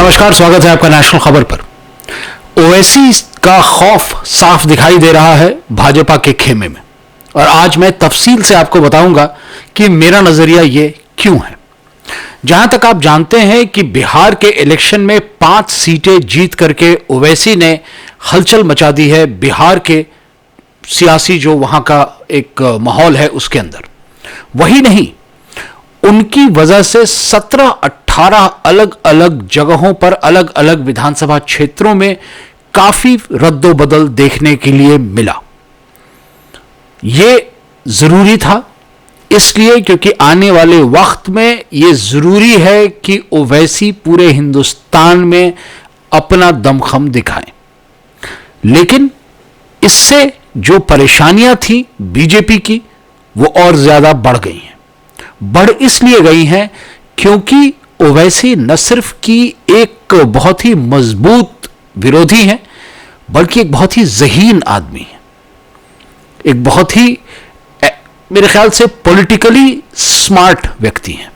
नमस्कार, स्वागत है आपका नेशनल खबर पर। ओवैसी का खौफ साफ दिखाई दे रहा है भाजपा के खेमे में, और आज मैं तफसील से आपको बताऊंगा कि मेरा नजरिया ये क्यों है। जहां तक आप जानते हैं कि बिहार के इलेक्शन में 5 सीटें जीत करके ओवैसी ने हलचल मचा दी है बिहार के सियासी जो वहां का एक माहौल है उसके अंदर। वही नहीं, उनकी वजह से 17-18 अलग अलग जगहों पर अलग अलग विधानसभा क्षेत्रों में काफी रद्दोबदल देखने के लिए मिला। यह जरूरी था इसलिए क्योंकि आने वाले वक्त में यह जरूरी है कि ओवैसी पूरे हिंदुस्तान में अपना दमखम दिखाएं। लेकिन इससे जो परेशानियां थी बीजेपी की वो और ज्यादा बढ़ गई हैं। बढ़ इसलिए गई हैं क्योंकि ओवैसी न सिर्फ कि एक बहुत ही मजबूत विरोधी हैं, बल्कि एक बहुत ही ज़हीन आदमी है, एक बहुत ही मेरे ख्याल से पॉलिटिकली स्मार्ट व्यक्ति हैं।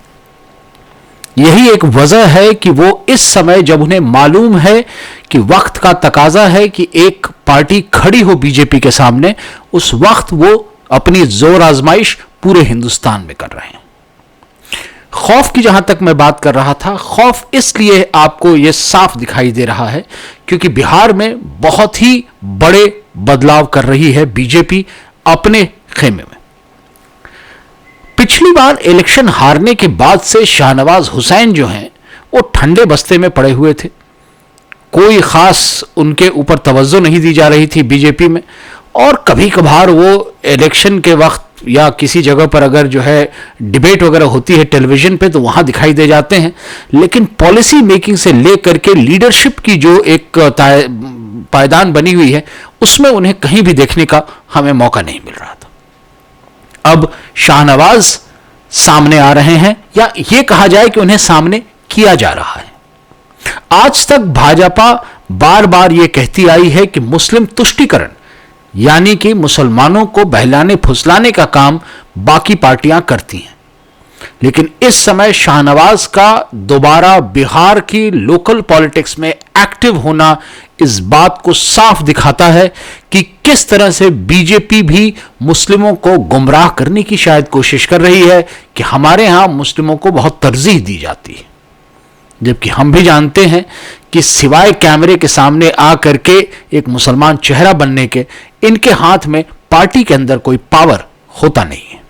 यही एक वजह है कि वो इस समय जब उन्हें मालूम है कि वक्त का तकाजा है कि एक पार्टी खड़ी हो बीजेपी के सामने, उस वक्त वो अपनी जोर आजमाइश पूरे हिंदुस्तान में कर रहे हैं। खौफ की जहां तक मैं बात कर रहा था, खौफ इसलिए आपको यह साफ दिखाई दे रहा है क्योंकि बिहार में बहुत ही बड़े बदलाव कर रही है बीजेपी अपने खेमे में। पिछली बार इलेक्शन हारने के बाद से शाहनवाज हुसैन जो हैं वो ठंडे बस्ते में पड़े हुए थे। कोई खास उनके ऊपर तवज्जो नहीं दी जा रही थी बीजेपी में, और कभी कभार वो इलेक्शन के वक्त या किसी जगह पर अगर जो है डिबेट वगैरह होती है टेलीविजन पे तो वहां दिखाई दे जाते हैं। लेकिन पॉलिसी मेकिंग से लेकर के लीडरशिप की जो एक पायदान बनी हुई है उसमें उन्हें कहीं भी देखने का हमें मौका नहीं मिल रहा था। अब शाहनवाज सामने आ रहे हैं, या यह कहा जाए कि उन्हें सामने किया जा रहा है। आज तक भाजपा बार बार यह कहती आई है कि मुस्लिम तुष्टीकरण यानी कि मुसलमानों को बहलाने फुसलाने का काम बाकी पार्टियां करती हैं। लेकिन इस समय शाहनवाज का दोबारा बिहार की लोकल पॉलिटिक्स में एक्टिव होना इस बात को साफ दिखाता है कि किस तरह से बीजेपी भी मुस्लिमों को गुमराह करने की शायद कोशिश कर रही है कि हमारे यहां मुस्लिमों को बहुत तरजीह दी जाती है, जबकि हम भी जानते हैं कि सिवाय कैमरे के सामने आ करके एक मुसलमान चेहरा बनने के इनके हाथ में पार्टी के अंदर कोई पावर होता नहीं है।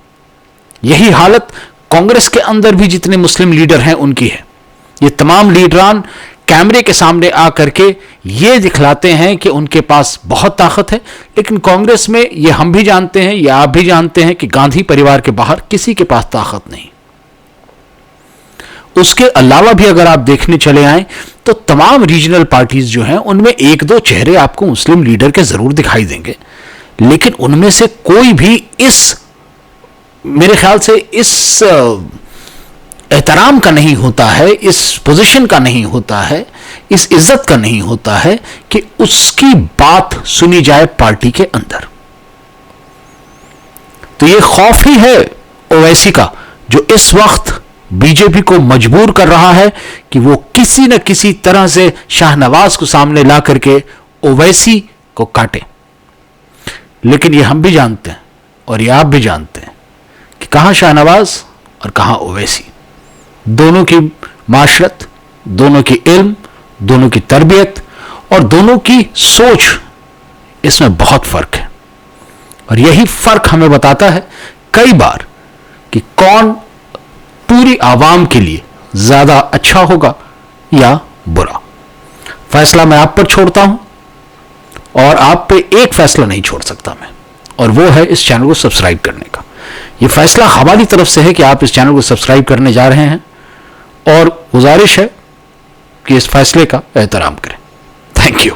यही हालत कांग्रेस के अंदर भी जितने मुस्लिम लीडर हैं उनकी है। ये तमाम लीडरान कैमरे के सामने आ करके ये दिखलाते हैं कि उनके पास बहुत ताकत है, लेकिन कांग्रेस में ये हम भी जानते हैं या आप भी जानते हैं कि गांधी परिवार के बाहर किसी के पास ताकत नहीं। उसके अलावा भी अगर आप देखने चले आए तो तमाम रीजनल पार्टीज जो हैं उनमें एक दो चेहरे आपको मुस्लिम लीडर के जरूर दिखाई देंगे, लेकिन उनमें से कोई भी इस मेरे ख्याल से इस एहतराम का नहीं होता है, इस पोजीशन का नहीं होता है, इस इज्जत का नहीं होता है कि उसकी बात सुनी जाए पार्टी के अंदर। तो यह खौफ ही है ओवैसी का जो इस वक्त बीजेपी को मजबूर कर रहा है कि वो किसी न किसी तरह से शाहनवाज को सामने ला करके ओवैसी को काटे। लेकिन ये हम भी जानते हैं और ये आप भी जानते हैं कि कहां शाहनवाज और कहां ओवैसी। दोनों की माशरत, दोनों की इल्म, दोनों की तरबियत और दोनों की सोच, इसमें बहुत फर्क है। और यही फर्क हमें बताता है कई बार कि कौन पूरी आवाम के लिए ज्यादा अच्छा होगा या बुरा। फैसला मैं आप पर छोड़ता हूं, और आप पे एक फैसला नहीं छोड़ सकता मैं, और वो है इस चैनल को सब्सक्राइब करने का। ये फैसला हमारी तरफ से है कि आप इस चैनल को सब्सक्राइब करने जा रहे हैं, और गुजारिश है कि इस फैसले का एहतराम करें। Thank you.